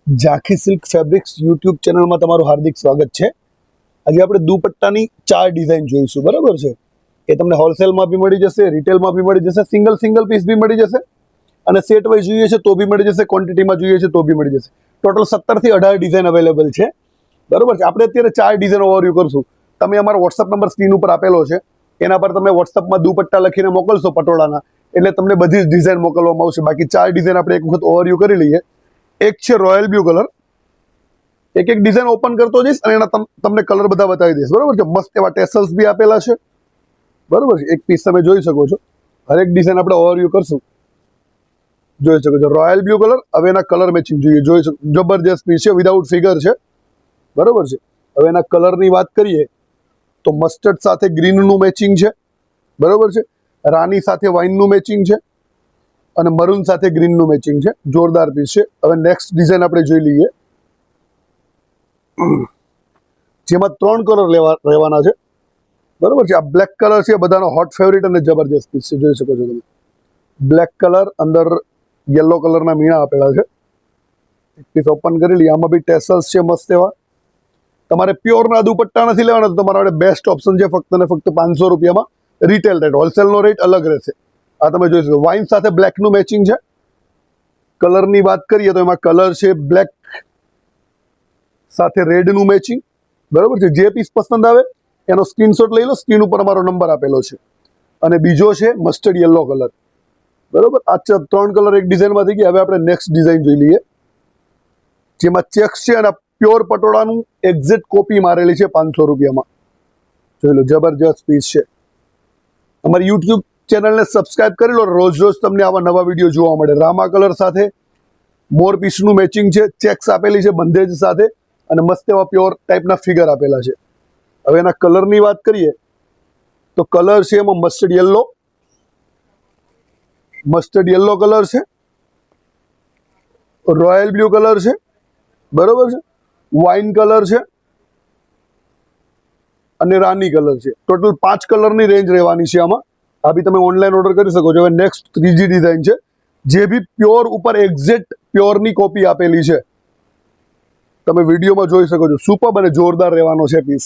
ઝાંખી silk fabrics YouTube ચેનલમાં તમારું હાર્દિક સ્વાગત છે। આજે આપણે દુપટ્ટાની 4 ડિઝાઇન જોઈશું, બરાબર છે। એ તમને હોલસેલમાં બી મળી જશે, રિટેલમાં બી મળી જશે, સિંગલ પીસ બી મળી જશે અને સેટ વાઇઝ જોઈએ છે તો બી મળી જશે, ક્વોન્ટિટીમાં જોઈએ છે તો બી મળી જશે। ટોટલ 17 થી 18 ડિઝાઇન અવેલેબલ છે, બરાબર છે। આપણે અત્યારે 4 ડિઝાઇન ઓવરવ્યુ કરશું। તમે અમારો વોટ્સઅપ નંબર સ્ક્રીન ઉપર આપેલો છે, એના પર તમે વોટ્સઅપમાં દુપટ્ટા લખીને મોકલશો પટોળાના, એટલે તમને બધી જ ડિઝાઇન મોકલવામાં આવશે। બાકી 4 ડિઝાઇન આપણે એક વખત ઓવરવ્યુ કરી લઈએ। એક છે રોયલ બ્લુ કલર, એક ડિઝાઇન ઓપન કરતો જઈશ અને એના તમને કલર બધા બતાવી દઈશ, બરાબર છે। મસ્ત એવા ટેસલ્સ બી આપેલા છે, બરાબર છે। એક પીસ તમે જોઈ શકો છો, હરેક ડિઝાઇન આપણે ઓવરવ્યુ કરશું, જોઈ શકો છો। રોયલ બ્લુ કલર, હવે એના કલર મેચિંગ જોઈએ, જોઈ શકો, જબરજસ્ત પીસ છે, વિધાઉટ ફિગર છે, બરાબર છે। હવે એના કલરની વાત કરીએ તો મસ્ટર્ડ સાથે ગ્રીનનું મેચિંગ છે, બરાબર છે। રાની સાથે વાઇનનું મેચિંગ છે અને મરૂન સાથે ગ્રીનનું મેચિંગ છે, જોરદાર પીસ છે। હવે નેક્સ્ટ ડિઝાઇન આપણે જોઈ લઈએ, જેમાં 3 કલર રહેવાના છે, બરાબર છે। આ બ્લેક કલર છે, બધાનો હોટ ફેવરિટ અને જબરજસ્ત પીસ છે, જોઈ શકો છો તમે। બ્લેક કલર, અંદર યલો કલરના મીણા આપેલા છે। એક પીસ ઓપન કરી લઈએ, આમાં બી ટેસલ્સ છે મસ્ત એવા। તમારે પ્યોરના દુપટ્ટા નથી લેવાના તો તમારા માટે બેસ્ટ ઓપ્શન છે, ફક્ત ને ફક્ત 500 રૂપિયામાં રિટેલ રેટ, હોલસેલનો રેટ અલગ રહેશે। આ તમે જોઈ શકો, વાઇન સાથે બ્લેકનું મેચિંગ છે। કલરની વાત કરીએ તો એમાં કલર છે બ્લેક સાથે રેડનું મેચિંગ, બરાબર છે। જે પીસ પસંદ આવે એનો સ્ક્રીનશોટ લઈ લો, સ્ક્રીન ઉપર અમારો નંબર આપેલો છે। અને બીજો છે મસ્ટર્ડ યલો કલર, બરાબર। આ 3 કલર એક ડિઝાઇનમાં થઈ ગયા। હવે આપણે નેક્સ્ટ ડિઝાઇન જોઈ લઈએ, જેમાં ચેક્સ છે અને પ્યોર પટોળાનું એક્ઝેક્ટ કોપી મારેલી છે 500 રૂપિયામાં, જોઈ લો, જબરજસ્ત પીસ છે। અમારી યુટ્યુબ ચેનલને સબસ્ક્રાઇબ કરી લો, રોજ તમને આવા નવા વિડીયો જોવા મળે। રામા કલર સાથે મોર પીસનું મેચિંગ છે, ચેક્સ આપેલી છે બંધેજ સાથે અને મસ્ત એવા પ્યોર ટાઈપના ફિગર આપેલા છે। હવે એના કલરની વાત કરીએ તો કલર છે એમાં મસ્ટર્ડ યલો કલર છે, રોયલ બ્લુ કલર છે, બરોબર છે, વાઇન કલર છે અને રાની કલર છે। ટોટલ 5 કલરની રેન્જ રહેવાની છે આમાં। આ બી તમે ઓનલાઈન ઓર્ડર કરી શકો છો। હવે નેક્સ્ટ ત્રીજી ડિઝાઇન છે, જે બી પ્યોર ઉપર એક્ઝેક્ટ પ્યોરની કોપી આપેલી છે, તમે વિડીયોમાં જોઈ શકો છો। સુપર અને જોરદાર રહેવાનો છે પીસ।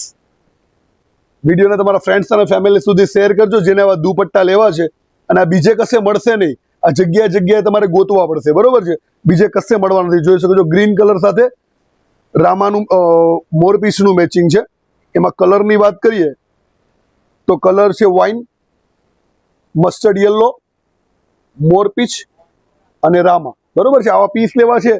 વિડીયોને તમારા ફ્રેન્ડ્સ અને ફેમિલી સુધી શેર કરજો, જેને આવા દુપટ્ટા લેવા છે અને આ બીજે કશે મળશે નહીં, આ જગ્યાએ તમારે ગોતવા પડશે, બરોબર છે, બીજે કશે મળવા નથી। જોઈ શકો છો ગ્રીન કલર સાથે રામાનું મોરપીસનું મેચિંગ છે। એમાં કલરની વાત કરીએ તો કલર છે વાઇન, મસ્ટર્ડ યલો, મોરપીચ અને રામા, બરોબર છે। આવા પીસ લેવા છે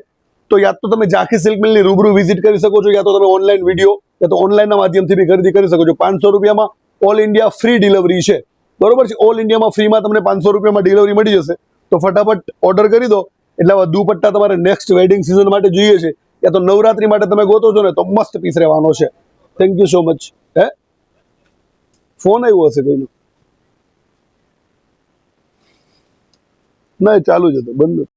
તો યા તો તમે ઝાંખી સિલ્ક મિલની રૂબરૂ વિઝિટ કરી શકો છો, યા તો તમે ઓનલાઈન વિડીયો યા તો ઓનલાઈનના માધ્યમથી બી ખરીદી કરી શકો છો। 500 રૂપિયામાં ઓલ ઇન્ડિયા ફ્રી ડિલિવરી છે, બરોબર છે। ઓલ ઇન્ડિયામાં ફ્રીમાં તમને 500 રૂપિયામાં ડિલિવરી મળી જશે। તો ફટાફટ ઓર્ડર કરી દો, એટલે આવા દુપટ્ટા તમારે નેક્સ્ટ વેડિંગ સિઝન માટે જોઈએ છે યા તો નવરાત્રી માટે તમે ગોતો છો ને, તો મસ્ત પીસ રહેવાનો છે। Thank you so much. હે ફોન આવ્યો હશે કોઈનો? ના, ચાલુ જ હતો, બંધ.